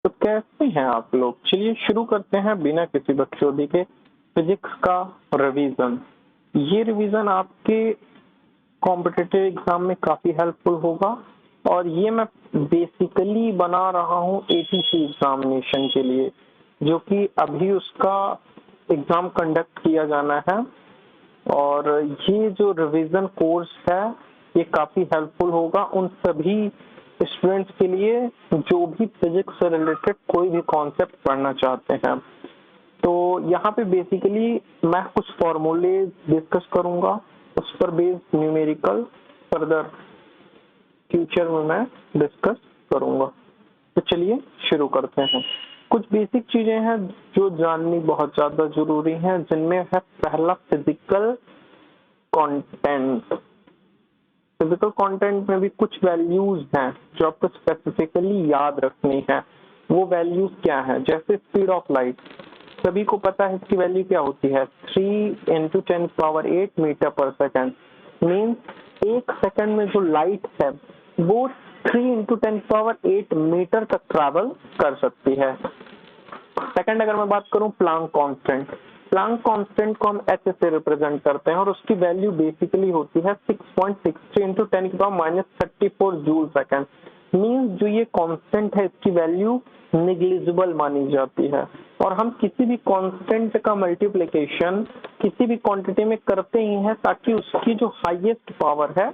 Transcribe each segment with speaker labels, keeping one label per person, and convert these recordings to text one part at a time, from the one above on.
Speaker 1: तो कैसे हैं आप लोग? चलिए शुरू करते हैं बिना किसी बकचोदी के फिजिक्स का रिवीजन। ये रिवीजन आपके कॉम्पिटिटिव एग्जाम में काफी हेल्पफुल होगा और ये मैं बेसिकली बना रहा हूँ एटीसी एग्जामिनेशन के लिए, जो कि अभी उसका एग्जाम कंडक्ट किया जाना है। और ये जो रिवीजन कोर्स है ये काफी हेल्पफुल होगा उन सभी स्टूडेंट्स के लिए जो भी फिजिक्स से रिलेटेड कोई भी कॉन्सेप्ट पढ़ना चाहते हैं। तो यहाँ पे बेसिकली मैं कुछ फॉर्मूले डिस्कस करूंगा, उस पर बेस्ड न्यूमेरिकल फर्दर फ्यूचर में मैं डिस्कस करूंगा। तो चलिए शुरू करते हैं। कुछ बेसिक चीजें हैं जो जाननी बहुत ज्यादा जरूरी हैं, जिनमें है पहला फिजिकल कंटेंट। फिजिकल कंटेंट में भी कुछ वैल्यूज हैं जो आपको स्पेसिफिकली याद रखनी है। वो वैल्यूज क्या है? जैसे स्पीड ऑफ लाइट, सभी को पता है इसकी वैल्यू क्या होती है, 3 × 10⁸ मीटर पर सेकेंड। मीन्स एक सेकंड में जो लाइट है वो 3 × 10⁸ मीटर तक ट्रैवल कर सकती है। सेकंड अगर मैं बात करूं प्लांक कांस्टेंट, प्लांक कांस्टेंट को हम एच से रिप्रेजेंट करते हैं और उसकी वैल्यू बेसिकली होती है 6.63 × 10⁻34 जूल सेकंड। मीन्स जो ये कांस्टेंट है इसकी वैल्यू निग्लिजिबल मानी जाती है। और हम किसी भी कांस्टेंट का मल्टीप्लिकेशन किसी भी क्वांटिटी में करते ही हैं ताकि उसकी जो हाईएस्ट पावर है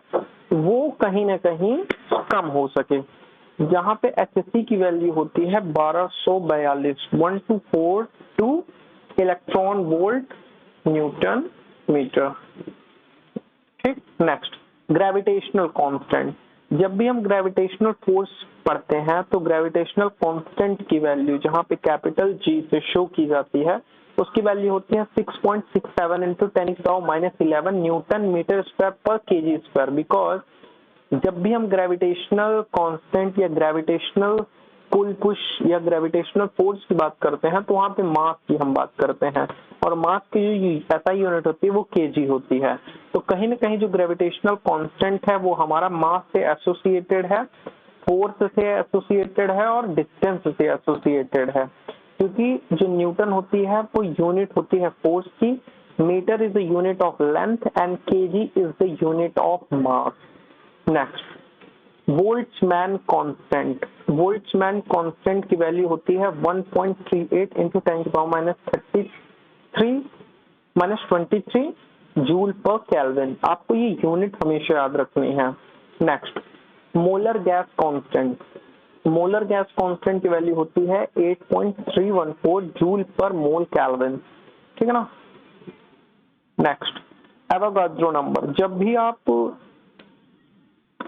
Speaker 1: वो कहीं ना कहीं कम हो सके। यहाँ पे एचएससी की वैल्यू होती है 1242 1242 इलेक्ट्रॉन वोल्ट न्यूटन मीटर। ठीक, नेक्स्ट ग्रेविटेशनल कांस्टेंट। जब भी हम ग्रेविटेशनल फोर्स पढ़ते हैं तो ग्रेविटेशनल कांस्टेंट की वैल्यू जहाँ पे कैपिटल जी से शो की जाती है उसकी वैल्यू होती है 6.67 × 10⁻11 न्यूटन मीटर स्क्वायर पर केजी स्क्वायर। बिकॉज जब भी हम ग्रेविटेशनल कांस्टेंट या ग्रेविटेशनल पुल पुश या ग्रेविटेशनल फोर्स की बात करते हैं तो वहां पे मास की हम बात करते हैं और मास की जो एसआई यूनिट होती है वो केजी होती है। तो कहीं ना कहीं जो ग्रेविटेशनल कांस्टेंट है वो हमारा मास से एसोसिएटेड है, फोर्स से एसोसिएटेड है और डिस्टेंस से एसोसिएटेड है। क्योंकि जो न्यूटन होती है वो यूनिट होती है फोर्स की, meter is the unit of length and KG is the unit of mass. Next Boltzmann constant. Boltzmann constant की वैल्यू होती है 1.38 × 10⁻³ जूल पर केल्विन। आपको ये यूनिट हमेशा याद रखनी है। Next molar gas constant. Molar gas constant की वैल्यू होती है 8.314 जूल पर मोल केल्विन। ठीक है ना। Next Avogadro number. जब भी आप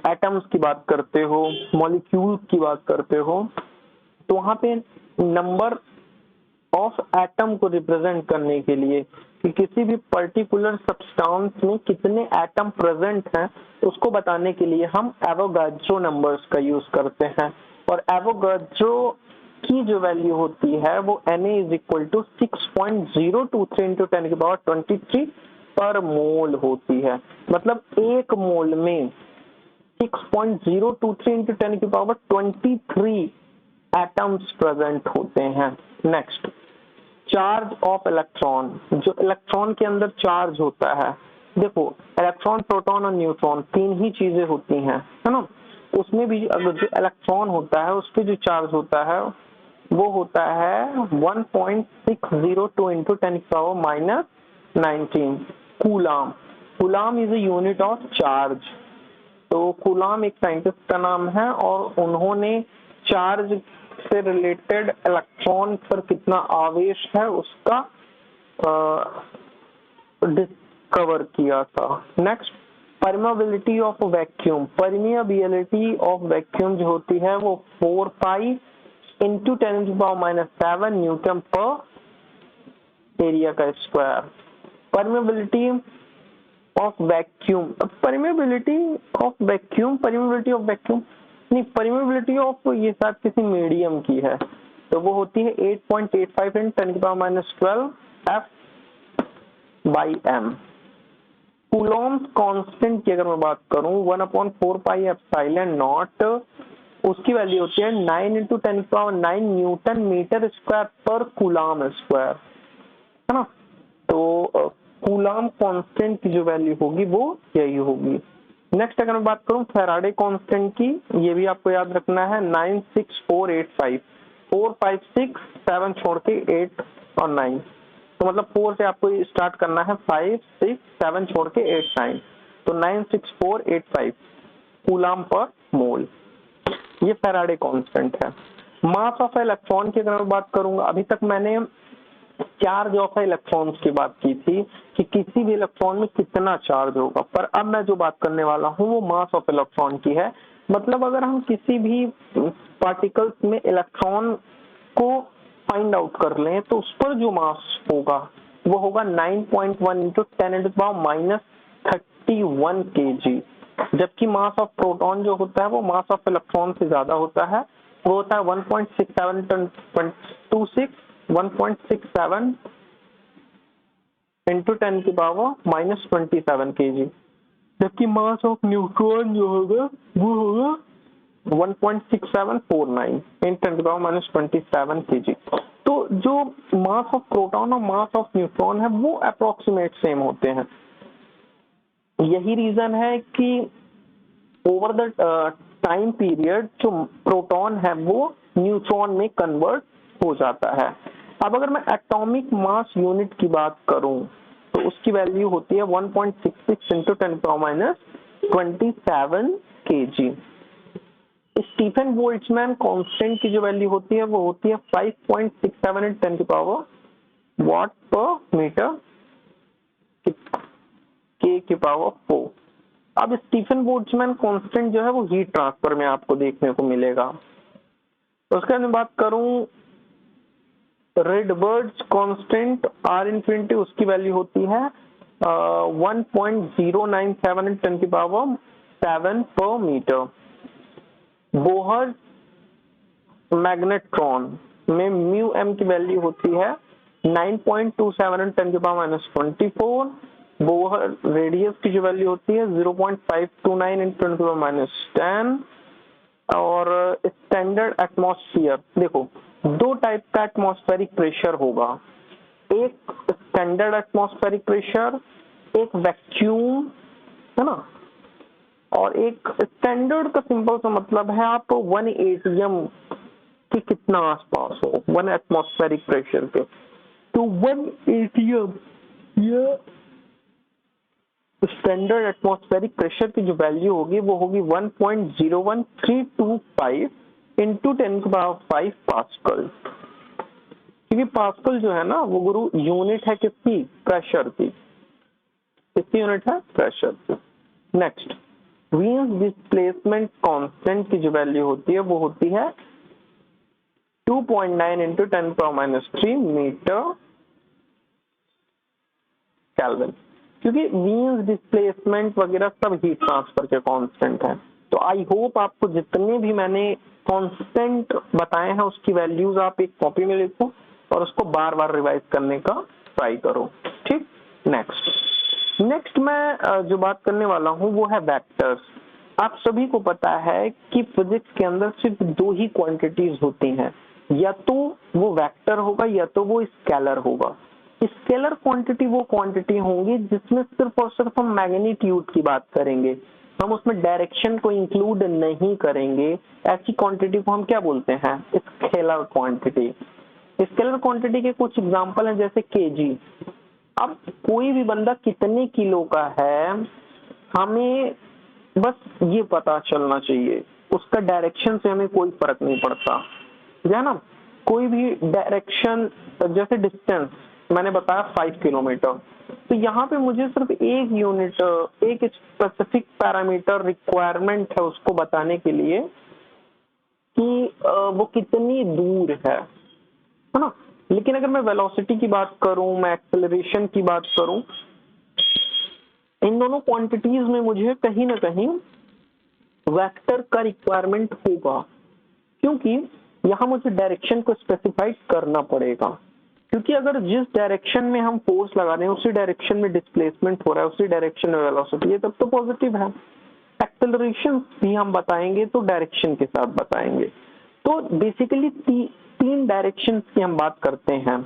Speaker 1: एटम्स की बात करते हो, मॉलिक्यूल्स की बात करते हो, तो वहां पे नंबर ऑफ एटम को रिप्रेजेंट करने के लिए कि किसी भी पर्टिकुलर सब्सटेंस में कितने एटम प्रेजेंट हैं उसको बताने के लिए हम एवोगाड्रो नंबर्स का यूज करते हैं। और एवोगाड्रो की जो वैल्यू होती है वो Na = 6.023 × 10⁻23 पर मोल होती है। मतलब एक मोल में 6.023 × 10⁻23 एटम्स प्रेजेंट होते हैं। Next charge of electron. जो इलेक्ट्रॉन के अंदर चार्ज होता है, देखो इलेक्ट्रॉन, प्रोटॉन और न्यूट्रॉन तीन ही चीजें होती हैं, है ना। उसमें भी अगर जो इलेक्ट्रॉन होता है उस पे जो चार्ज होता है वो होता है 1.602 × 10⁻19 coulomb. Coulomb is a unit of charge. तो कूलाम एक साइंटिस्ट का नाम है और उन्होंने चार्ज से रिलेटेड इलेक्ट्रॉन पर कितना आवेश है उसका डिस्कवर किया था। Next permeability of vacuum. Permeability of vacuum जो होती है वो 4 पाई × 10⁻7 न्यूटन पर एरिया का square. Permeability of vacuum, permeability of vacuum नहीं, परमेबिलिटी ऑफ ये शायद किसी मीडियम की है, तो वो होती है 8.85 × 10⁻12 F/m। कूलॉम्स कांस्टेंट की अगर मैं बात करूं 1/4 पाई एप्सिलॉन नॉट उसकी वैल्यू होती है 9 इंटू 10⁹ न्यूटन मीटर स्क्वायर पर कूलाम स्क्वायर, है ना। तो कूलाम कांस्टेंट की जो वैल्यू होगी वो यही होगी। नेक्स्ट अगर मैं बात करूं फैराडे कांस्टेंट की, ये भी आपको याद रखना है 96485, 4 5 6 7 छोड़ के 8 और 9, तो मतलब 4 से आपको स्टार्ट करना है, 5 6 7 छोड़ के 8 9, तो 96485 कूलाम पर मोल, ये फैराडे कांस्टेंट है। मास ऑफ इलेक्ट्रॉन की अगर मैं बात करूंगा, अभी तक मैंने चार्ज ऑफ इलेक्ट्रॉन्स की बात की थी कि किसी भी इलेक्ट्रॉन में कितना चार्ज होगा, पर अब मैं जो बात करने वाला हूँ वो मास ऑफ इलेक्ट्रॉन की है। मतलब अगर हम किसी भी पार्टिकल्स में इलेक्ट्रॉन को फाइंड आउट कर लें तो उस पर जो मास होगा वो होगा 9.1 इंटू 10⁻31 kg, जबकि मास ऑफ प्रोटॉन जो होता है वो मास ऑफ इलेक्ट्रॉन से ज्यादा होता है, वो होता है 1.67 इंटू 10⁻27 kg, जबकि मास ऑफ न्यूट्रॉन जो होगा वो होगा 1.6749 इन 10⁻27 kg। तो जो मास ऑफ प्रोटॉन और मास ऑफ न्यूट्रॉन है वो अप्रोक्सीमेट सेम होते हैं। यही रीजन है कि ओवर द टाइम पीरियड जो प्रोटॉन है वो न्यूट्रॉन में कन्वर्ट हो जाता है। अब अगर मैं एटॉमिक मास यूनिट की बात करूं तो उसकी वैल्यू होती है 1.66 into 10⁻27 kg। Stefan Boltzmann constant की जो वैल्यू होती है वो होती है 5.67 इन 10 वाट पर मीटर के पावर 4। अब स्टीफन बोल्ट्जमैन कांस्टेंट जो है वो हीट ट्रांसफर में आपको देखने को मिलेगा। उसके बाद मैं बात करूं रेडबर्ग्स कांस्टेंट आर इन्फिनिटी, उसकी वैल्यू होती है 1.097 इन 10 7 पर मीटर। बोहर मैग्नेट्रॉन में म्यू एम की वैल्यू होती है 9.27 इन 10⁻24। बोहर रेडियस की जो वैल्यू होती है 0.529 इन 10⁻10। और स्टैंडर्ड एटमॉस्फेयर, देखो दो टाइप का एटमॉस्फेरिक प्रेशर होगा, एक स्टैंडर्ड एटमॉस्फेरिक प्रेशर, एक वैक्यूम, है ना। और एक स्टैंडर्ड का सिंपल सा मतलब है आप 1 atm के कितना आसपास हो 1 एटमॉस्फेरिक प्रेशर के, तो 1 atm या स्टैंडर्ड एटमॉस्फेरिक प्रेशर की जो वैल्यू होगी वो होगी 1.01325 इंटू 10⁵ पास्कल, क्योंकि पास्कल जो है ना वो गुरु यूनिट है किसकी, प्रेशर की, किसकी यूनिट है, प्रेशर की। नेक्स्ट वीन्स डिस्प्लेसमेंट कांस्टेंट की जो वैल्यू होती है वो होती है 2.9 इंटू 10⁻³ मीटर केल्विन, क्योंकि वीन्स डिस्प्लेसमेंट वगैरह सब हीट ट्रांसफर के कांस्टेंट है। तो आई होप आपको जितने भी मैंने कांस्टेंट बताए हैं उसकी वैल्यूज आप एक कॉपी में लिखो और उसको बार बार रिवाइज करने का ट्राई करो, ठीक। नेक्स्ट मैं जो बात करने वाला हूँ वो है वेक्टर्स। आप सभी को पता है कि फिजिक्स के अंदर सिर्फ दो ही क्वांटिटीज होती हैं, या तो वो वेक्टर होगा या तो वो स्केलर होगा। स्केलर क्वांटिटी वो क्वांटिटी होंगी जिसमें सिर्फ और सिर्फ हम मैग्नीट्यूड की बात करेंगे, हम उसमें डायरेक्शन को इंक्लूड नहीं करेंगे। ऐसी क्वांटिटी को हम क्या बोलते हैं, स्केलर क्वांटिटी। स्केलर क्वांटिटी के कुछ एग्जांपल हैं जैसे केजी। अब कोई भी बंदा कितने किलो का है हमें बस ये पता चलना चाहिए, उसका डायरेक्शन से हमें कोई फर्क नहीं पड़ता, है ना। कोई भी डायरेक्शन, जैसे डिस्टेंस मैंने बताया 5 किलोमीटर, तो यहाँ पे मुझे सिर्फ एक यूनिट, एक स्पेसिफिक पैरामीटर रिक्वायरमेंट है उसको बताने के लिए कि वो कितनी दूर है ना। लेकिन अगर मैं वेलोसिटी की बात करूं, मैं एक्सेलरेशन की बात करूं, इन दोनों क्वांटिटीज में मुझे कहीं ना कहीं वेक्टर का रिक्वायरमेंट होगा, क्योंकि यहाँ मुझे डायरेक्शन को स्पेसिफाई करना पड़ेगा। क्योंकि अगर जिस डायरेक्शन में हम फोर्स लगा रहे हैं उसी डायरेक्शन में डिस्प्लेसमेंट हो रहा है, उसी डायरेक्शन में वेलोसिटी है, तब तो पॉजिटिव है। एक्सेलरेशन भी हम बताएंगे तो डायरेक्शन के साथ बताएंगे। तो बेसिकली तीन डायरेक्शन की हम बात करते हैं,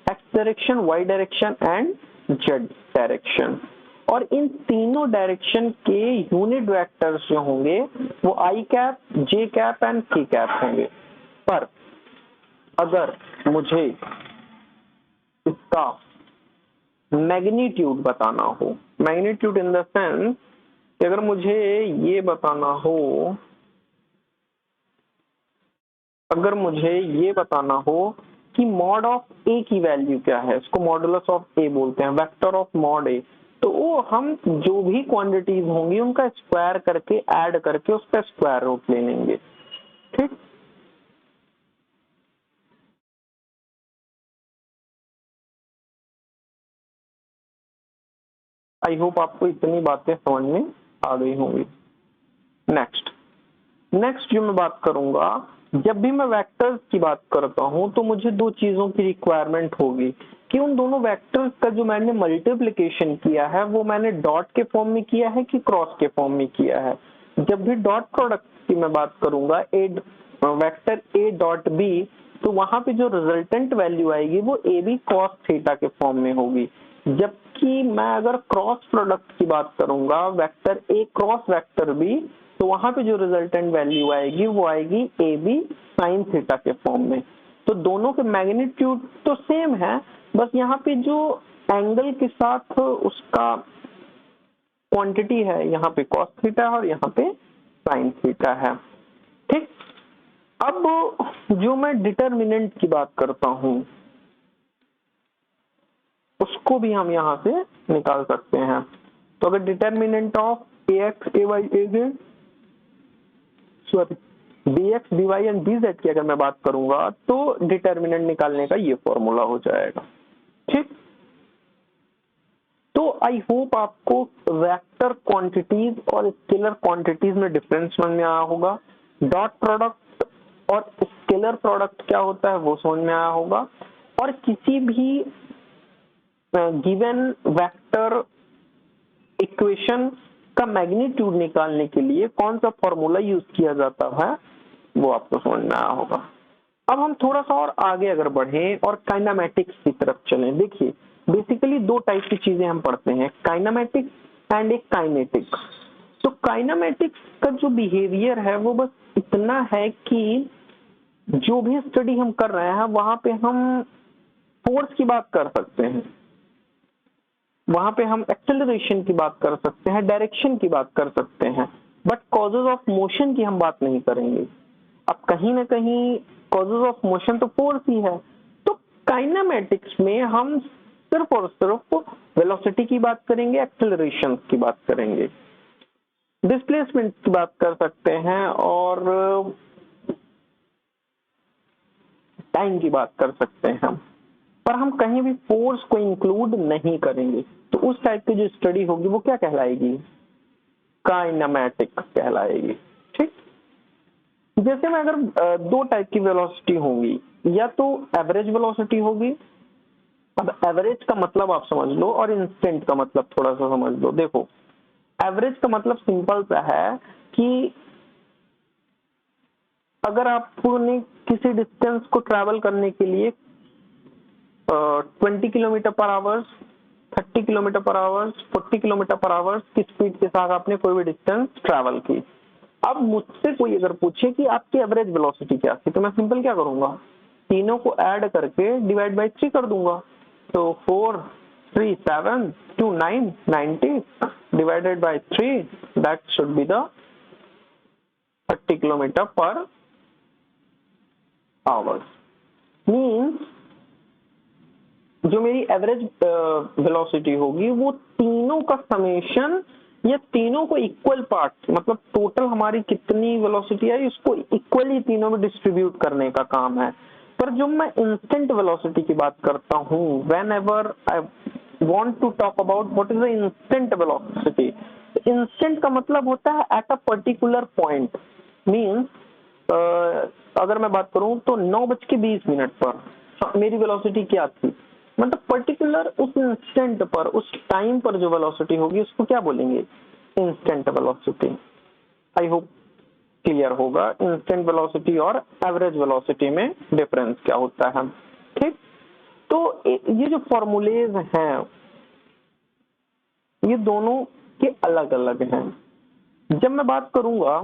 Speaker 1: X direction, Y direction and Z direction. और इन तीनों डायरेक्शन के यूनिट वेक्टर्स जो होंगे वो आई कैप, जे कैप एंड के कैप होंगे। पर अगर मुझे इसका मैग्नीट्यूड बताना हो, मैग्नीट्यूड इन द सेंस कि अगर मुझे ये बताना हो, अगर मुझे ये बताना हो कि मॉड ऑफ ए की वैल्यू क्या है, इसको मॉडुलस ऑफ ए बोलते हैं, वेक्टर ऑफ मॉड ए, तो वो हम जो भी क्वांटिटीज होंगी उनका स्क्वायर करके ऐड करके उसका स्क्वायर रूट ले लेंगे। ठीक, आई होप आपको इतनी बातें समझ में आ गई होंगी। नेक्स्ट जो मैं बात करूंगा, जब भी मैं वेक्टर्स की बात करता हूं तो मुझे दो चीजों की रिक्वायरमेंट होगी कि उन दोनों वेक्टर्स का जो मैंने मल्टीप्लिकेशन किया है वो मैंने डॉट के फॉर्म में किया है कि क्रॉस के फॉर्म में किया है। जब भी डॉट प्रोडक्ट की मैं बात करूंगा, ए वेक्टर ए डॉट बी, तो वहां पे जो रिजल्टेंट वैल्यू आएगी वो ए बी कॉस थीटा के फॉर्म में होगी। जबकि मैं अगर क्रॉस प्रोडक्ट की बात करूंगा, vector A cross vector B, तो वहां पे जो रिजल्टेंट वैल्यू आएगी वो आएगी ए बी साइन थीटा के फॉर्म में। तो दोनों के मैग्नीट्यूड तो सेम है, बस यहाँ पे जो एंगल के साथ उसका क्वांटिटी है, यहाँ पे कॉस थीटा है और यहाँ पे साइन थीटा है। ठीक, अब जो मैं डिटर्मिनेंट की बात करता हूं उसको भी हम यहाँ से निकाल सकते हैं। तो अगर determinant of A X, A Y, A Z, sorry B X, B Y and B Z की अगर मैं बात करूंगा तो डिटर्मिनेंट निकालने का ये फॉर्मूला हो जाएगा। ठीक, तो आई होप आपको वेक्टर क्वांटिटीज और स्केलर क्वांटिटीज में डिफरेंस समझ में आया होगा। डॉट प्रोडक्ट और स्केलर प्रोडक्ट क्या होता है वो समझ में आया होगा। और किसी भी गिवन वेक्टर इक्वेशन का मैग्नीट्यूड निकालने के लिए कौन सा फॉर्मूला यूज किया जाता है वो आपको समझ में आया होगा। अब हम थोड़ा सा और आगे अगर बढ़ें और काइनेमैटिक्स की तरफ चलें। देखिए, बेसिकली दो टाइप की चीजें हम पढ़ते हैं, काइनेमैटिक्स एंड एक काइनेटिक। तो काइनेमैटिक्स का जो बिहेवियर है वो बस इतना है कि जो भी स्टडी हम कर रहे हैं वहां पे हम फोर्स की बात कर सकते हैं, वहां पे हम एक्सेलरेशन की बात कर सकते हैं, डायरेक्शन की बात कर सकते हैं, बट कॉजेज ऑफ मोशन की हम बात नहीं करेंगे। अब कहीं ना कहीं कॉजेज ऑफ मोशन तो फोर्स ही है, तो काइनेमैटिक्स में हम सिर्फ और सिर्फ वेलोसिटी की बात करेंगे, एक्सेलरेशन की बात करेंगे, डिस्प्लेसमेंट की बात कर सकते हैं और टाइम की बात कर सकते हैं, पर हम कहीं भी फोर्स को इंक्लूड नहीं करेंगे। तो उस टाइप की जो स्टडी होगी वो क्या कहलाएगी, काइनेमैटिक कहलाएगी। ठीक, जैसे में अगर दो टाइप की वेलोसिटी होंगी, या तो एवरेज वेलोसिटी होगी। अब एवरेज का मतलब आप समझ लो और इंस्टेंट का मतलब थोड़ा सा समझ लो। देखो, एवरेज का मतलब सिंपल सा है कि अगर आपने किसी डिस्टेंस को ट्रैवल करने के लिए 20 किलोमीटर पर आवर्स, 30 किलोमीटर पर आवर्स, 40 किलोमीटर पर आवर्स की स्पीड के साथ आपने कोई भी डिस्टेंस ट्रैवल की। अब मुझसे कोई अगर पूछे कि आपकी एवरेज वेलोसिटी क्या थी, तो मैं सिंपल क्या करूंगा, तीनों को ऐड करके डिवाइड बाय 3 कर दूंगा। तो 4 3 7 2 9 90 divided by 3, that should be the 30 kilometre पर आवर्स। मीन्स जो मेरी एवरेज वेलोसिटी होगी वो तीनों का समेशन, या तीनों को इक्वल पार्ट, मतलब टोटल हमारी कितनी वेलोसिटी है उसको इक्वली तीनों में डिस्ट्रीब्यूट करने का काम है। पर जो मैं इंस्टेंट वेलोसिटी की बात करता हूँ, whenever I want to talk about what is the instant velocity, instant का मतलब होता है at a particular point. Means अगर मैं बात करूं तो 9:20 पर मेरी वेलोसिटी क्या थी, मतलब पर्टिकुलर उस इंस्टेंट पर, उस टाइम पर जो वेलोसिटी होगी उसको क्या बोलेंगे, instant velocity. I hope clear होगा इंस्टेंट वेलोसिटी और एवरेज वेलोसिटी में डिफरेंस क्या होता है। ठीक, तो ये जो फॉर्मूलेज हैं ये दोनों के अलग अलग हैं। जब मैं बात करूंगा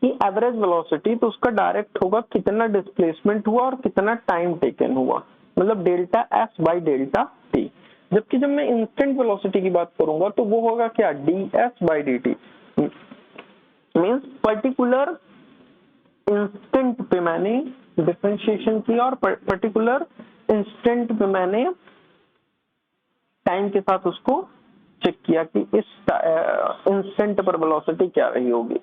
Speaker 1: कि एवरेज वेलोसिटी, तो उसका डायरेक्ट होगा कितना डिस्प्लेसमेंट हुआ और कितना टाइम टेकन हुआ, मतलब delta S by delta T. जबकि जब मैं इंस्टेंट वेलोसिटी की बात करूंगा तो वो होगा क्या, D S by D T. Means particular instant पे मैंने डिफरेंशिएशन किया और पर्टिकुलर इंस्टेंट पे मैंने टाइम के साथ उसको चेक किया कि इस इंस्टेंट पर वेलोसिटी क्या रही होगी।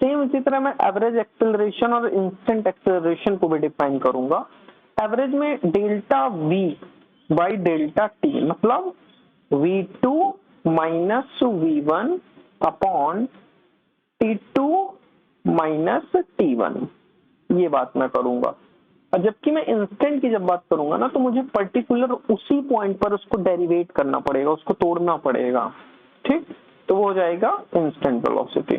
Speaker 1: सेम इसी तरह मैं एवरेज एक्सेलरेशन और इंस्टेंट एक्सेलरेशन को भी डिफाइन करूंगा। एवरेज में delta we by delta T, मतलब v2 minus v1 upon t2 minus t1, ये बात मैं करूंगा। और जबकि मैं इंस्टेंट की जब बात करूंगा ना, तो मुझे पर्टिकुलर उसी पॉइंट पर उसको डेरिवेट करना पड़ेगा, उसको तोड़ना पड़ेगा। ठीक, तो वो हो जाएगा इंस्टेंट वेलोसिटी।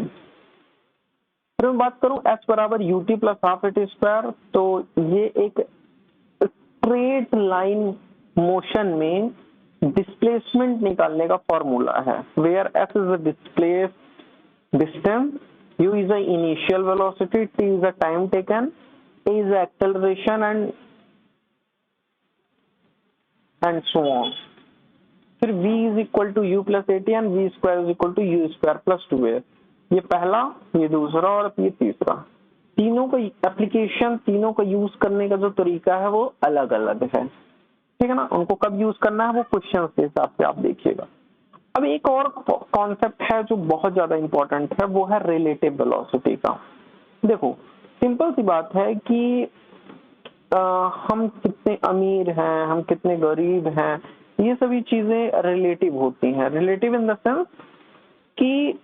Speaker 1: फिर मैं बात करूं s बराबर ut plus half at square, तो ये एक स्ट्रेट लाइन मोशन में डिस्प्लेसमेंट निकालने का फॉर्मूला है, where s is the displace distance, u is the initial velocity, t is the time taken, a is the acceleration and so on. फिर v is equal to u plus at and v square is equal to u square plus 2a। ये पहला, ये दूसरा और ये तीसरा, तीनों का एप्लीकेशन, तीनों का यूज करने का जो तरीका है वो अलग अलग है। ठीक है ना, उनको कब यूज करना है वो क्वेश्चन के हिसाब से आप देखिएगा। अब एक और कॉन्सेप्ट है जो बहुत ज्यादा इंपॉर्टेंट है, वो है रिलेटिव वेलोसिटी का। देखो सिंपल सी बात है कि हम कितने अमीर हैं, हम कितने गरीब हैं, ये सभी चीजें रिलेटिव होती हैं। रिलेटिव इन द सेंस कि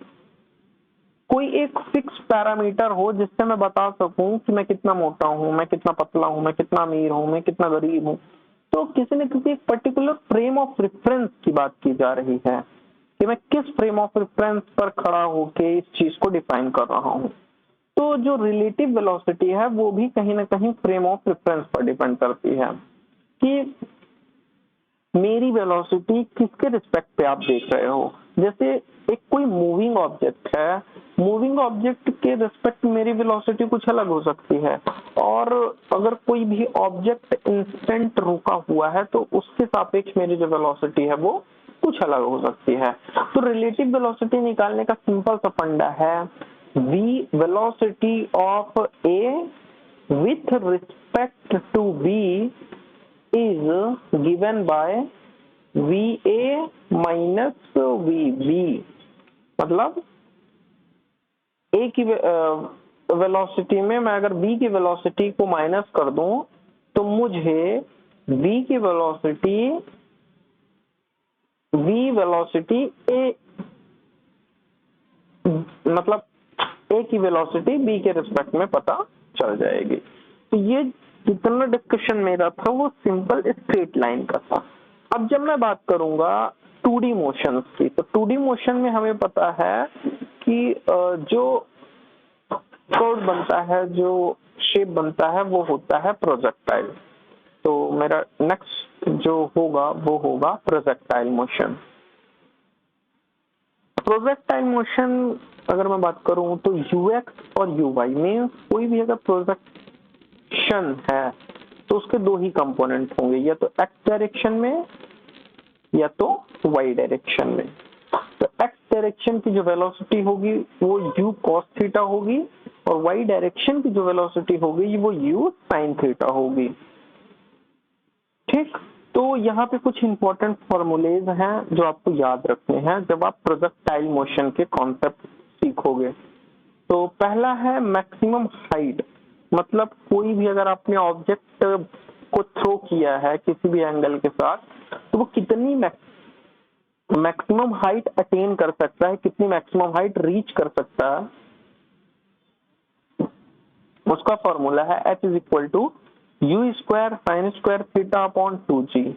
Speaker 1: कोई एक फिक्स पैरामीटर हो जिससे मैं बता सकूं कि मैं कितना मोटा हूं, मैं कितना पतला हूं, मैं कितना अमीर हूं, मैं कितना गरीब हूं। तो किसी न किसी एक पर्टिकुलर फ्रेम ऑफ रेफरेंस की बात की जा रही है कि मैं किस फ्रेम ऑफ रेफरेंस पर खड़ा होके इस चीज को डिफाइन कर रहा हूं। तो जो रिलेटिव वेलोसिटी है वो भी कहीं ना कहीं फ्रेम ऑफ रेफरेंस पर डिपेंड करती है कि मेरी वेलोसिटी किसके रिस्पेक्ट पे आप देख रहे हो। जैसे एक कोई मूविंग ऑब्जेक्ट है, मूविंग ऑब्जेक्ट के रिस्पेक्ट मेरी वेलोसिटी कुछ अलग हो सकती है, और अगर कोई भी ऑब्जेक्ट इंस्टेंट रुका हुआ है तो उसके सापेक्ष मेरी जो वेलोसिटी है वो कुछ अलग हो सकती है। तो रिलेटिव वेलोसिटी निकालने का सिंपल सा फंडा है, v velocity of a with respect to b is given by va minus vb। मतलब a की वेलोसिटी में मैं अगर b की वेलोसिटी को माइनस कर दूं तो मुझे v की वेलोसिटी a, मतलब a की वेलोसिटी b के रिस्पेक्ट में पता चल जाएगी। तो ये जितना डिस्कशन मेरा था वो सिंपल स्ट्रेट लाइन का था। अब जब मैं बात करूंगा 2D मोशन की, तो 2D मोशन में हमें पता है कि जो कर्व बनता है, जो शेप बनता है वो होता है प्रोजेक्टाइल। तो मेरा नेक्स्ट जो होगा वो होगा प्रोजेक्टाइल मोशन। प्रोजेक्टाइल मोशन अगर मैं बात करूं तो ux और uy में कोई भी अगर प्रोजेक्शन है तो उसके दो ही कंपोनेंट होंगे, या तो x डायरेक्शन में या तो y डायरेक्शन में। तो x डायरेक्शन की जो वेलोसिटी होगी वो u cos थीटा होगी और y डायरेक्शन की जो वेलोसिटी होगी वो u sin थीटा होगी। ठीक, तो यहाँ पे कुछ इंपॉर्टेंट फॉर्मूलेज हैं जो आपको याद रखने हैं जब आप प्रोजेक्टाइल मोशन के कॉन्सेप्ट सीखोगे। तो पहला है मैक्सिमम हाइट, मतलब कोई भी अगर आपने ऑब्जेक्ट को थ्रो किया है किसी भी एंगल के साथ तो वो कितनी मैक्सिमम हाइट अटेन कर सकता है, कितनी मैक्सिमम हाइट रीच कर सकता है, उसका फॉर्मूला है h is equal to u square sin square theta upon 2g,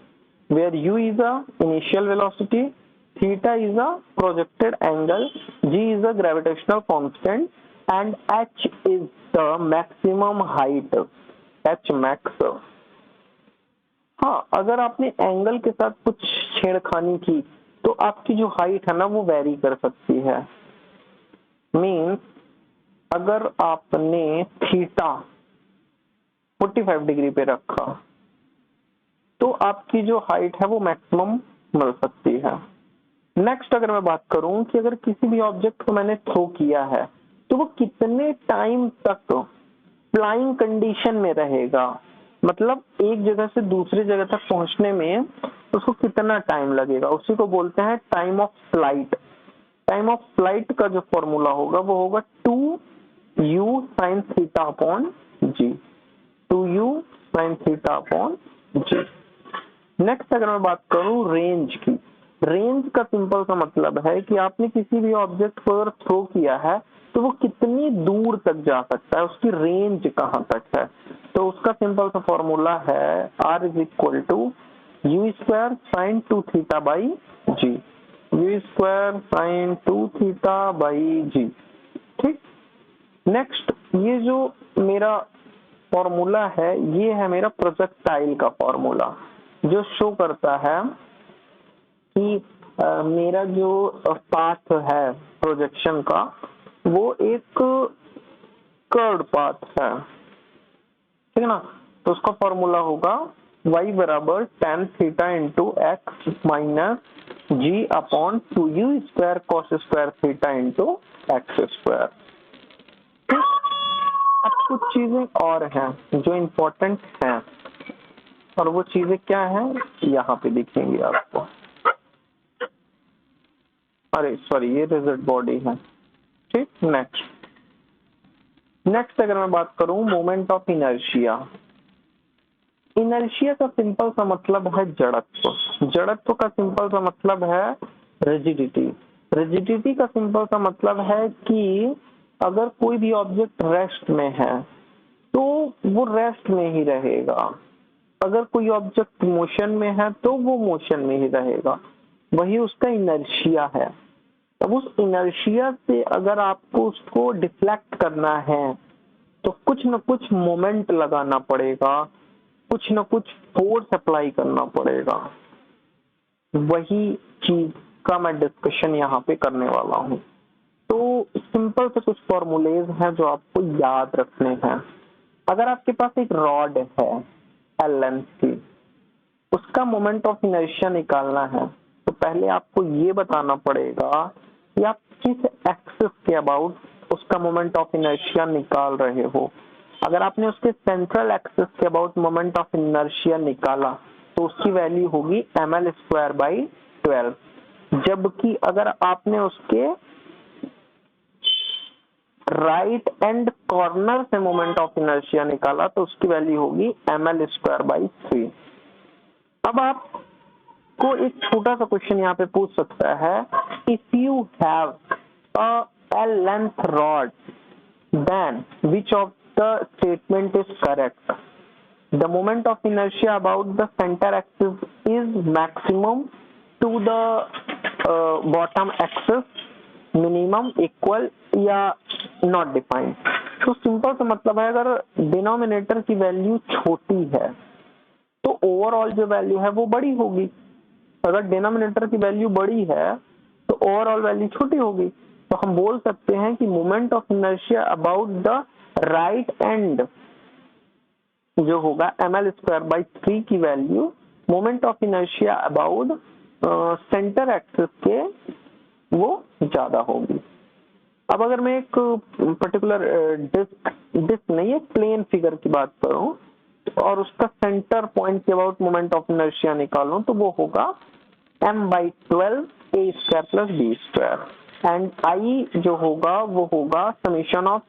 Speaker 1: where u is the initial velocity, theta is a projected angle, g is a gravitational constant and h is the maximum height, h max। हाँ, अगर आपने angle के साथ कुछ छेड़खानी की तो आपकी जो हाइट है ना वो वेरी कर सकती है। मीन्स अगर आपने थीटा 45 डिग्री पे रखा तो आपकी जो हाइट है वो मैक्सिमम मिल सकती है। नेक्स्ट अगर मैं बात करूं कि अगर किसी भी ऑब्जेक्ट को मैंने थ्रो किया है तो वो कितने टाइम तक फ्लाइंग कंडीशन में रहेगा, मतलब एक जगह से दूसरी जगह तक पहुंचने में उसको कितना टाइम लगेगा, उसी को बोलते हैं time of flight. Time of flight का जो फॉर्मूला होगा वो होगा 2u sin theta upon g, 2u sin theta upon g। Next अगर मैं बात करूं रेंज की, रेंज का सिंपल सा मतलब है कि आपने किसी भी ऑब्जेक्ट को अगर थ्रो किया है तो वो कितनी दूर तक जा सकता है, उसकी रेंज कहां तक है। तो उसका सिंपल सा फॉर्मूला है r is equal to u square sine 2 theta by g, u square sine 2 theta by g. ठीक, नेक्स्ट ये जो मेरा फॉर्मूला है ये है मेरा प्रोजेक्टाइल का फॉर्मूला, जो शो करता है कि मेरा जो पाथ है प्रोजेक्शन का वो एक कर्व्ड पाथ है, ठीक है ना। तो उसका फॉर्मूला होगा y बराबर tan theta into x minus g upon 2u square cos square theta into x square. अब कुछ चीजें और हैं जो इम्पोर्टेंट हैं और वो चीजें क्या हैं यहाँ पे दिखेंगी आपको। अरे सॉरी, ये रिजिड बॉडी है। ठीक, नेक्स्ट अगर मैं बात करूं मोमेंट ऑफ इनर्शिया, इनर्शिया का सिंपल सा मतलब है जड़त्व, जड़त्व का सिंपल सा मतलब है रिजिडिटी, रिजिडिटी का सिंपल सा मतलब है कि अगर कोई भी ऑब्जेक्ट रेस्ट में है तो वो रेस्ट में ही रहेगा, अगर कोई ऑब्जेक्ट मोशन में है तो वो मोशन में ही रहेगा, वही उसका इनर्शिया है। अब उस इनर्शिया से अगर आपको उसको डिफ्लेक्ट करना है तो कुछ न कुछ मोमेंट लगाना पड़ेगा, कुछ न कुछ फोर्स अप्लाई करना पड़ेगा। वही चीज का मैं डिस्कशन यहाँ पे करने वाला हूँ। तो सिंपल से कुछ फॉर्मूलेज हैं जो आपको याद रखने हैं। अगर आपके पास एक रॉड है एल लेंथ की, उसका मोमेंट ऑफ इनर्शिया निकालना है तो पहले आपको ये बताना पड़ेगा कि आप किस एक्सिस के अबाउट उसका मोमेंट ऑफ इनर्शिया निकाल रहे हो। अगर आपने उसके सेंट्रल एक्सिस के अबाउट मोमेंट ऑफ इनर्शिया निकाला तो उसकी वैल्यू होगी ml स्क्वायर बाई 12, जबकि अगर आपने उसके राइट एंड कॉर्नर से मोमेंट ऑफ इनर्शिया निकाला तो उसकी वैल्यू होगी ml स्क्वायर बाई 3। अब आपको एक छोटा सा क्वेश्चन यहाँ पे पूछ सकता है, if you have a L length rod then which of the statement is correct? The moment of inertia about the center axis is maximum to the bottom axis, minimum, equal या not defined। तो simple सा मतलब है अगर denominator की value छोटी है तो ओवरऑल जो वैल्यू है वो बड़ी होगी, अगर डिनोमिनेटर की वैल्यू बड़ी है तो ओवरऑल वैल्यू छोटी होगी। तो हम बोल सकते हैं कि moment of inertia about the right and जो होगा ml स्क्वायर बाई 3 की value moment of inertia about centre axis के वो ज्यादा होगी। अब अगर मैं एक पर्टिकुलर डिस्क नहीं है प्लेन फिगर की बात करूं और उसका सेंटर पॉइंट के अबाउट मोमेंट ऑफ इनर्शिया निकालूं तो वो होगा m/12 a square plus b square and I जो होगा वो होगा समेशन ऑफ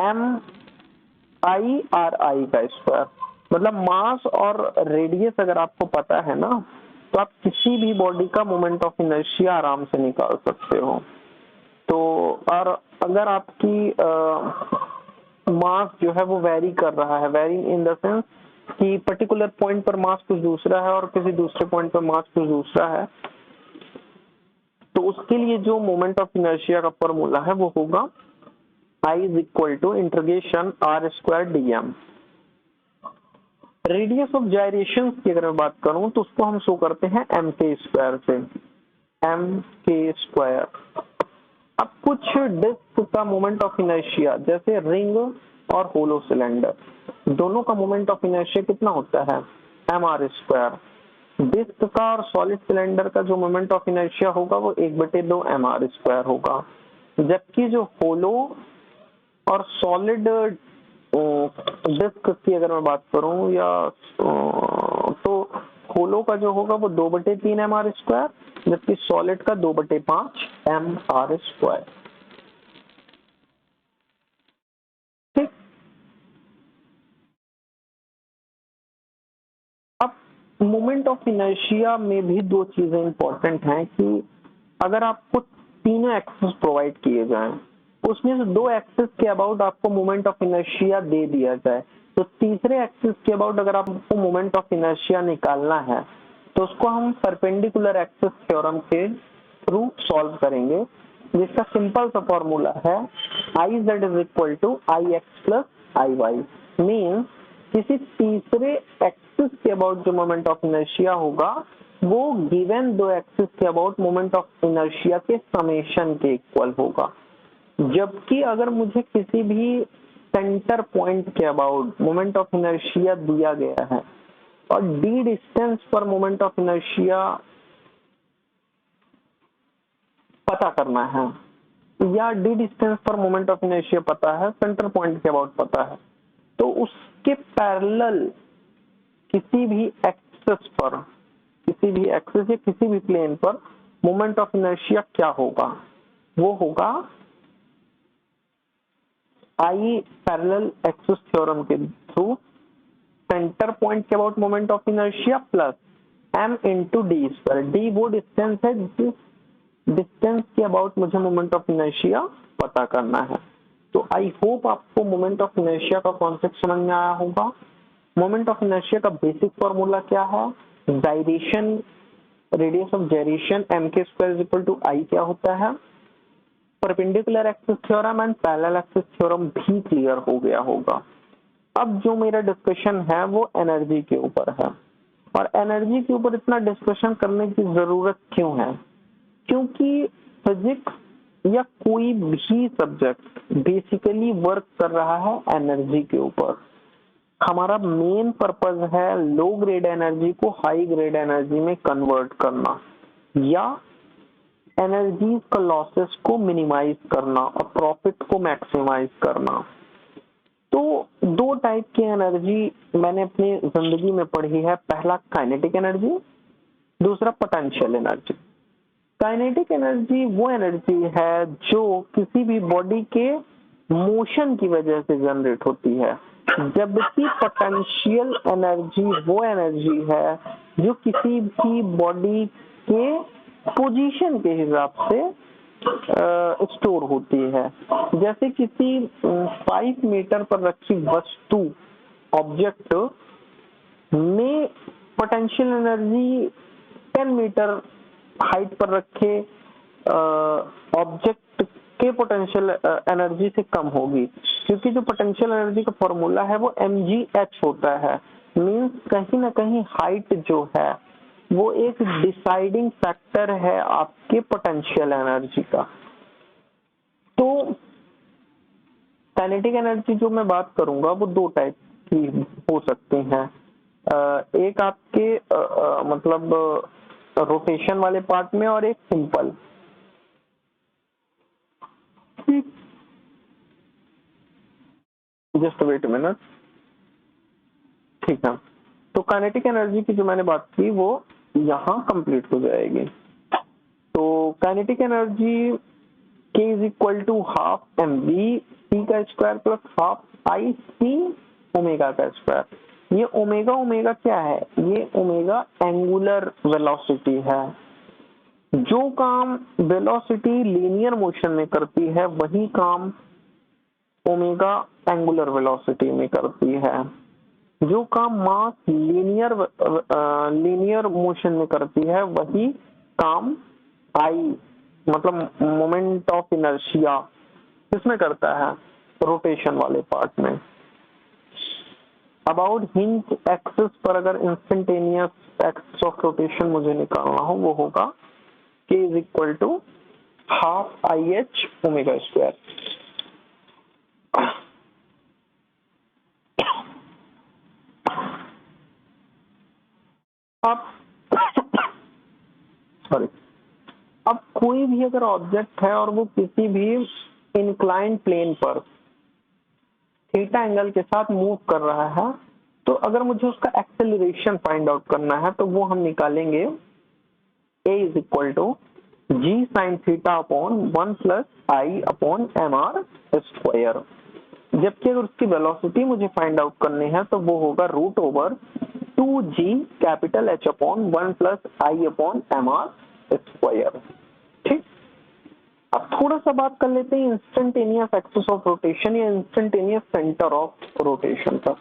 Speaker 1: MI/RI का स्क्वायर। मतलब मास और रेडियस अगर आपको पता है ना तो आप किसी भी बॉडी का मोमेंट ऑफ इनर्शिया आराम से निकाल सकते हो। तो और अगर आपकी मास जो है वो वेरी कर रहा है, वेरी इन द सेंस कि पर्टिकुलर पॉइंट पर मास कुछ दूसरा है और किसी दूसरे पॉइंट पर मास कुछ दूसरा है, तो उसके लिए जो मोमेंट ऑफ इनर्शिया का फॉर्मूला है वो होगा I is equal to integration R square D M. Radius of gyration की अगर मैं बात करूं तो उसको हम शो करते हैं एम के स्क्वायर से, एम के स्क्वायर। अब कुछ डिस्क का मोमेंट ऑफ इनर्शिया जैसे रिंग और होलो सिलेंडर, दोनों का मोमेंट ऑफ इनर्शिया कितना होता है, एम आर स्क्वायर। डिस्क का और सॉलिड सिलेंडर का जो मोमेंट ऑफ इनर्शिया होगा वो 1/2 एम आर स्क्वायर होगा, जबकि जो होलो और सॉलिड डिस्क की अगर मैं बात करूं या तो होलो का जो होगा वो 2/3 एम आर स्क्वायर, जबकि सॉलिड का 2/5 एम आर स्क्वायर। ठीक, अब मोमेंट ऑफ इनर्शिया में भी दो चीजें इंपॉर्टेंट हैं कि अगर आपको तीनों एक्सिस प्रोवाइड किए जाएं, उसमें से दो एक्सिस के अबाउट आपको मोमेंट ऑफ इनर्शिया दे दिया जाए, तो तीसरे एक्सिस के अबाउट अगर आपको मोमेंट ऑफ इनर्शिया निकालना है तो उसको हम परपेंडिकुलर एक्सिस थ्योरम के थ्रू सॉल्व करेंगे, जिसका सिंपल सा फॉर्मूला है I Z is equal to I X plus I Y. Means किसी तीसरे एक्सिस के अबाउट जो मोमेंट ऑफ इनर्शिया होगा वो गिवन दो एक्सिस के अबाउट मोमेंट ऑफ इनर्शिया के समेशन के इक्वल होगा। जबकि अगर मुझे किसी भी सेंटर पॉइंट के अबाउट मोमेंट ऑफ इनर्शिया दिया गया है और डी डिस्टेंस पर मोमेंट ऑफ इनर्शिया पता करना है, या डी डिस्टेंस पर मोमेंट ऑफ इनर्शिया पता है, सेंटर पॉइंट के अबाउट पता है, तो उसके पैरेलल किसी भी एक्सिस पर, किसी भी एक्सिस या किसी भी प्लेन पर मोमेंट ऑफ इनर्शिया क्या होगा, वो होगा आई पैरेलल एक्सिस थ्योरम के थ्रू सेंटर पॉइंट के about moment of inertia plus m into D square. D वो डिस्टेंस है जिस डिस्टेंस के अबाउट मुझे मोमेंट ऑफ इनर्शिया पता करना है। तो आई होप आपको मोमेंट ऑफ इनर्शिया का कॉन्सेप्ट समझ में आया होगा। मोमेंट ऑफ इनर्शिया का बेसिक फॉर्मूला क्या है, जाइरेशन, रेडियस ऑफ जाइरेशन एम के स्क्वायर इज इक्वल टू आई क्या होता है, perpendicular axis theorem and parallel axis theorem भी क्लियर हो गया होगा। अब जो मेरा डिस्कशन है वो एनर्जी के ऊपर है, और एनर्जी के ऊपर इतना डिस्कशन करने की जरूरत क्यों है, क्योंकि फिजिक्स या कोई भी सब्जेक्ट बेसिकली वर्क कर रहा है एनर्जी के ऊपर। हमारा मेन पर्पस है लो ग्रेड एनर्जी को हाई ग्रेड एनर्जी में कन्वर्ट करना, या एनर्जी का लॉसेस को मिनिमाइज करना और प्रॉफिट को मैक्सिमाइज करना। तो दो टाइप की एनर्जी मैंने अपनी जिंदगी में पढ़ी है, पहला काइनेटिक एनर्जी, दूसरा पोटेंशियल एनर्जी। काइनेटिक एनर्जी वो एनर्जी है जो किसी भी बॉडी के मोशन की वजह से जनरेट होती है, जबकि पोटेंशियल एनर्जी वो एनर्जी है जो किसी भी बॉडी के पोजीशन के हिसाब से स्टोर होती है। जैसे किसी 5 मीटर पर रखी वस्तु, ऑब्जेक्ट में पोटेंशियल एनर्जी 10 मीटर हाइट पर रखे ऑब्जेक्ट के पोटेंशियल एनर्जी से कम होगी, क्योंकि जो पोटेंशियल एनर्जी का फॉर्मूला है वो mgh होता है। मींस कहीं ना कहीं हाइट जो है वो एक डिसाइडिंग फैक्टर है आपके पोटेंशियल एनर्जी का। तो काइनेटिक एनर्जी जो मैं बात करूंगा वो दो टाइप की हो सकती हैं। एक आपके मतलब रोटेशन वाले पार्ट में, और एक simple. Just wait a minute. ठीक है, तो काइनेटिक एनर्जी की जो मैंने बात की वो यहाँ कंप्लीट हो जाएगी। तो kinetic energy K is equal to half M B C का square plus half I C omega का स्क्वायर। ये ओमेगा ओमेगा क्या है, ये ओमेगा एंगुलर वेलोसिटी है। जो काम वेलोसिटी लीनियर मोशन में करती है वही काम ओमेगा एंगुलर वेलोसिटी में करती है। जो काम मास लीनियर मोशन में करती है वही काम आई मतलब मोमेंट ऑफ इनर्शिया किसमें करता है, रोटेशन वाले पार्ट में। अबाउट हिंज एक्सिस पर अगर इंस्टेंटेनियस एक्सिस ऑफ रोटेशन मुझे निकालना हो वो होगा k is equal to half I H omega square. अब सॉरी, अब कोई भी अगर ऑब्जेक्ट है और वो किसी भी इंक्लाइंड प्लेन पर थीटा एंगल के साथ मूव कर रहा है, तो अगर मुझे उसका एक्सेलरेशन फाइंड आउट करना है तो वो हम निकालेंगे a is equal to G sine theta upon 1 plus I upon M R square. जबकि अगर उसकी वेलोसिटी मुझे फाइंड आउट करनी है तो वो होगा root over 2g capital H upon 1 plus I upon M R square. ठीक, अब थोड़ा सा बात कर लेते हैं इंस्टेंटेनियस एक्सिस ऑफ रोटेशन या इंस्टेंटेनियस सेंटर ऑफ रोटेशन का।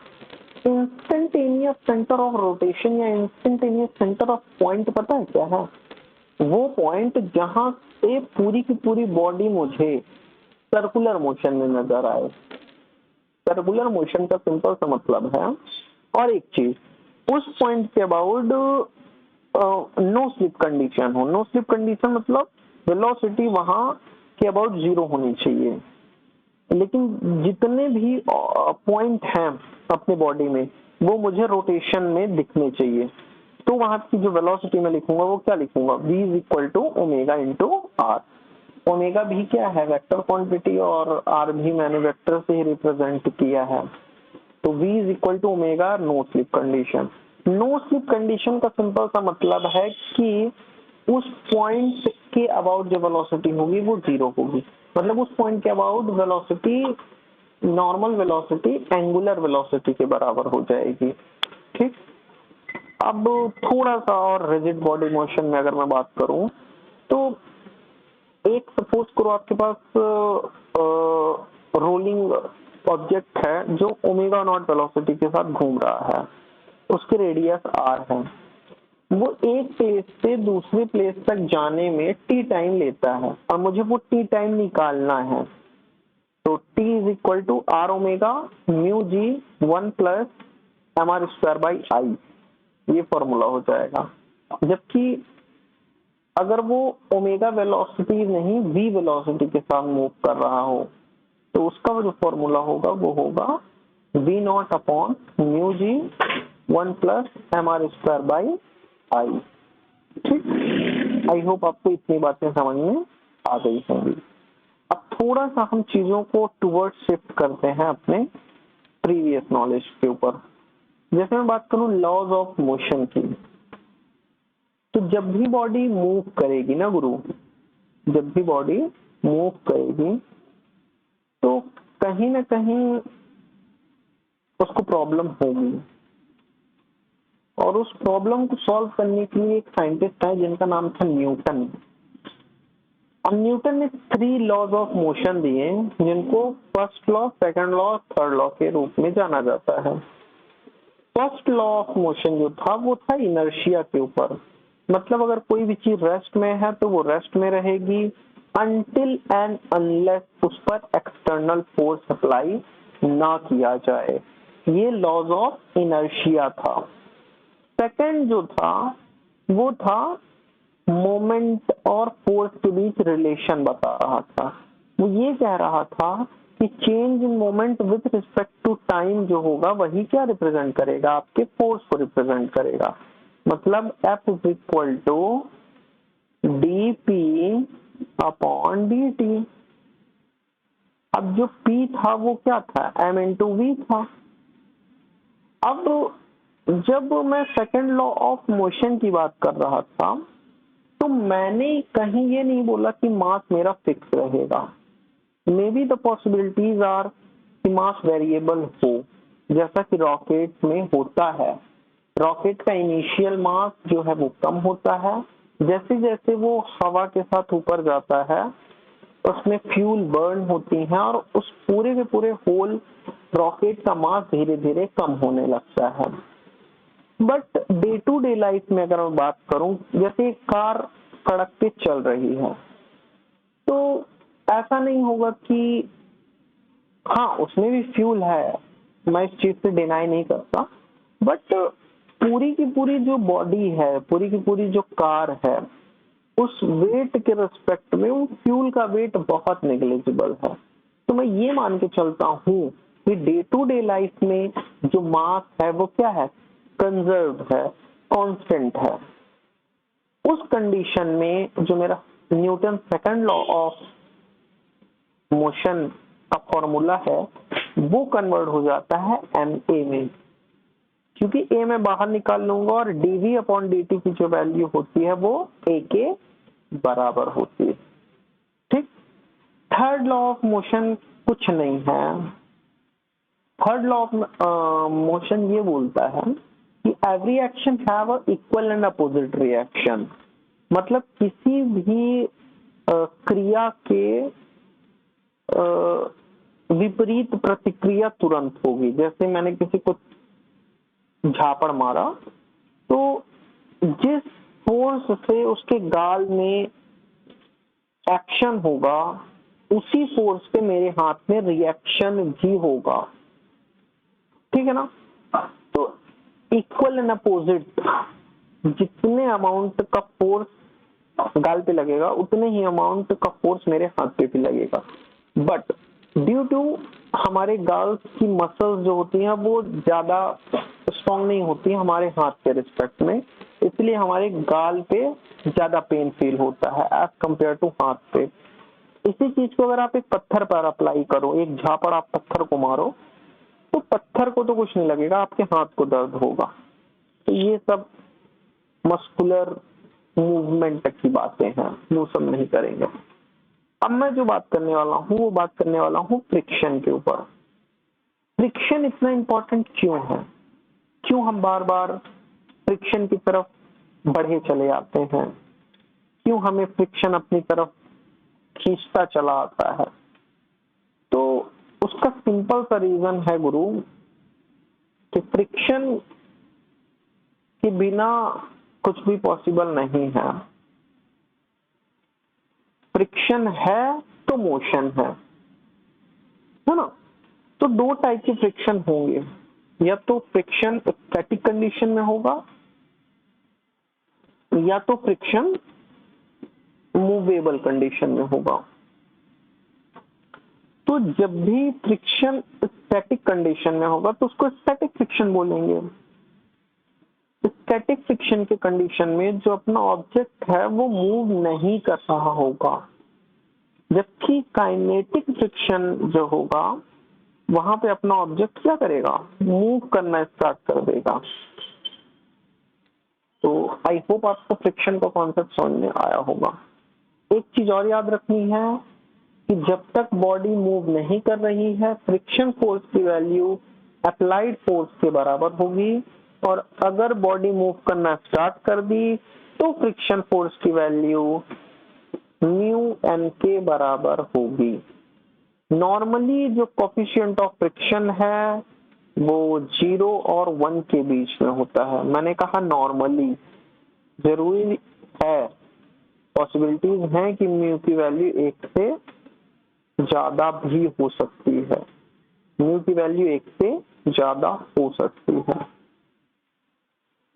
Speaker 1: इंस्टेंटेनियस सेंटर ऑफ रोटेशन या इंस्टेंटेनियस सेंटर ऑफ पॉइंट पता है क्या है? वो पॉइंट जहां से पूरी की पूरी बॉडी मुझे सर्कुलर मोशन में नजर आए। सर्कुलर मोशन का सिंपल सा मतलब है, और एक चीज, उस पॉइंट के अबाउट नो स्लिप कंडीशन हो। नो स्लिप कंडीशन मतलब वेलोसिटी वहां के अबाउट जीरो होनी चाहिए, लेकिन जितने भी पॉइंट हैं अपने बॉडी में वो मुझे रोटेशन में दिखने चाहिए। तो वहां की जो वेलोसिटी में लिखूंगा वो क्या लिखूंगा, v is equal to omega into R. Omega भी क्या है, वेक्टर क्वांटिटी, और आर भी मैंने वेक्टर से ही रिप्रेजेंट किया है। तो v is equal to omega no slip condition. No slip condition का सिंपल सा मतलब है कि उस पॉइंट के अबाउट जो वेलोसिटी होगी वो जीरो होगी। मतलब उस पॉइंट के about velocity normal velocity angular velocity के बराबर हो जाएगी। ठीक, अब थोड़ा सा और रिजिड बॉडी मोशन में अगर मैं बात करूं तो एक सपोज करो आपके पास रोलिंग ऑब्जेक्ट है जो ओमेगा नॉट वेलोसिटी के साथ घूम रहा है, उसकी रेडियस आर है। वो एक प्लेस से दूसरे प्लेस तक जाने में टी टाइम लेता है और मुझे वो टी टाइम निकालना है। तो t is equal to R omega mu G 1 plus M R square by I, ये फॉर्मूला हो जाएगा। जबकि अगर वो ओमेगा वेलोसिटी नहीं v वेलोसिटी के साथ मूव कर रहा हो तो उसका जो फॉर्मूला होगा वो होगा v not upon mu G 1 plus M R square by I. ठीक, आई होप आपको इतनी बातें समझ में आ गई होंगी। अब थोड़ा सा हम चीजों को टुवर्ड शिफ्ट करते हैं अपने प्रीवियस नॉलेज के ऊपर। जैसे मैं बात करूं लॉज ऑफ मोशन की, तो जब भी बॉडी मूव करेगी ना गुरु, जब भी बॉडी मूव करेगी तो कहीं ना कहीं उसको प्रॉब्लम होगी, और उस प्रॉब्लम को सॉल्व करने के लिए एक साइंटिस्ट है जिनका नाम था न्यूटन। अब न्यूटन ने 3 लॉज ऑफ मोशन दिए जिनको first law, second law, third law के रूप में जाना जाता है। फर्स्ट लॉ ऑफ मोशन जो था वो था इनर्शिया के ऊपर। मतलब अगर कोई भी चीज रेस्ट में है तो वो रेस्ट में रहेगी अनटिल एंड अनलेस उस पर एक्सटर्नल फोर्स अप्लाई ना किया जाए। ये लॉज ऑफ इनर्शिया था। सेकंड जो था वो था मोमेंट और फोर्स के बीच रिलेशन बता रहा था। वो ये कह रहा था कि change in moment with respect to time जो होगा वही क्या रिप्रेजेंट करेगा, आपके फोर्स को रिप्रेजेंट करेगा। मतलब F is equal to D P upon D T. अब जो P था वो क्या था, M इंटू वी था। अब जब मैं सेकंड लॉ ऑफ मोशन की बात कर रहा था तो मैंने कहीं ये नहीं बोला कि मास मेरा फिक्स रहेगा। May be the possibilities are कि मास वेरिएबल हो, जैसा कि रॉकेट में होता है। रॉकेट का इनिशियल मास जो है वो कम होता है, जैसे जैसे वो हवा के साथ ऊपर जाता है उसमें फ्यूल बर्न होती हैं और उस पूरे के पूरे होल रॉकेट का मास धीरे धीरे कम होने लगता है। But day to day life में अगर मैं बात करूं, जैसे एक कार सड़क पे चल रही है, तो ऐसा नहीं होगा कि हाँ उसमें भी फ्यूल है, मैं इस चीज से डिनाई नहीं करता, बट पूरी की पूरी जो बॉडी है, पूरी की पूरी जो कार है, उस वेट के रिस्पेक्ट में उस फ्यूल का वेट बहुत नेग्लिजिबल है। तो मैं ये मान के चलता हूँ कि डे टू डे लाइफ में जो मास है वो क्या है, कंजर्व है, कांस्टेंट है। उस कंडीशन में जो मेरा Newton second law of motion का फॉर्मूला है वो कन्वर्ट हो जाता है ma में, क्योंकि a मैं बाहर निकाल लूंगा और dv अपॉन dt की जो वैल्यू होती है वो a के बराबर होती है। ठीक। थर्ड लॉ ऑफ मोशन कुछ नहीं है। थर्ड लॉ ऑफ मोशन ये बोलता है कि every action have a equal and opposite reaction. मतलब किसी भी क्रिया के विपरीत प्रतिक्रिया तुरंत होगी। जैसे मैंने किसी को झापड़ मारा, तो जिस फोर्स से उसके गाल में एक्शन होगा, उसी फोर्स पे मेरे हाथ में रिएक्शन भी होगा। ठीक है ना। तो इक्वल एंड अपोजिट, जितने अमाउंट का फोर्स गाल पे लगेगा उतने ही अमाउंट का फोर्स मेरे हाथ पे भी लगेगा। बट ड्यू टू हमारे गाल की मसल्स जो होती हैं वो ज्यादा स्ट्रॉन्ग नहीं होती हमारे हाथ के रिस्पेक्ट में, इसलिए हमारे गाल पे ज्यादा पेन फील होता है एज कंपेयर टू हाथ पे। इसी चीज को अगर आप एक पत्थर पर अप्लाई करो, एक झापड़ आप पत्थर को मारो, तो पत्थर को तो कुछ नहीं लगेगा, आपके हाथ को दर्द होगा। तो ये सब मस्कुलर मूवमेंट की बातें हैं, वो सब नहीं करेंगे। अब मैं जो बात करने वाला हूँ वो बात करने वाला हूँ फ्रिक्शन के ऊपर। फ्रिक्शन इतना इंपॉर्टेंट क्यों है, क्यों हम बार बार फ्रिक्शन की तरफ बढ़े चले जाते हैं, क्यों हमें फ्रिक्शन अपनी तरफ खींचता चला आता है। तो उसका सिंपल सा रीजन है गुरु कि फ्रिक्शन के बिना कुछ भी पॉसिबल नहीं है। फ्रिक्शन है तो मोशन है ना। तो दो टाइप के फ्रिक्शन होंगे, या तो फ्रिक्शन स्टैटिक कंडीशन में होगा या तो फ्रिक्शन मूवेबल कंडीशन में होगा। तो जब भी फ्रिक्शन स्टैटिक कंडीशन में होगा तो उसको स्टैटिक फ्रिक्शन बोलेंगे। स्टैटिक फ्रिक्शन के कंडीशन में जो अपना ऑब्जेक्ट है वो मूव नहीं कर रहा होगा, जबकि काइनेटिक फ्रिक्शन जो होगा वहां पे अपना ऑब्जेक्ट क्या करेगा, मूव करना स्टार्ट कर देगा। तो आई होप आपको फ्रिक्शन का कॉन्सेप्ट समझ में आया होगा। एक चीज और याद रखनी है कि जब तक बॉडी मूव नहीं कर रही है, फ्रिक्शन फोर्स की वैल्यू अप्लाइड फोर्स के बराबर होगी, और अगर बॉडी मूव करना स्टार्ट कर दी तो फ्रिक्शन फोर्स की वैल्यू म्यू एन के बराबर होगी। नॉर्मली जो कोफिशिएंट ऑफ फ्रिक्शन है वो 0 और 1 के बीच में होता है। मैंने कहा नॉर्मली, जरूरी है, पॉसिबिलिटीज हैं कि म्यू की वैल्यू 1 से ज्यादा भी हो सकती है, म्यू की वैल्यू 1 से ज्यादा हो सकती है।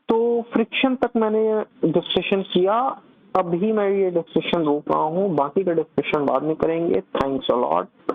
Speaker 1: तो फ्रिक्शन तक मैंने डिस्कशन किया, अभी मैं ये डिस्कशन रोक रहा हूँ, बाकी का डिस्कशन बाद में करेंगे। Thanks a lot.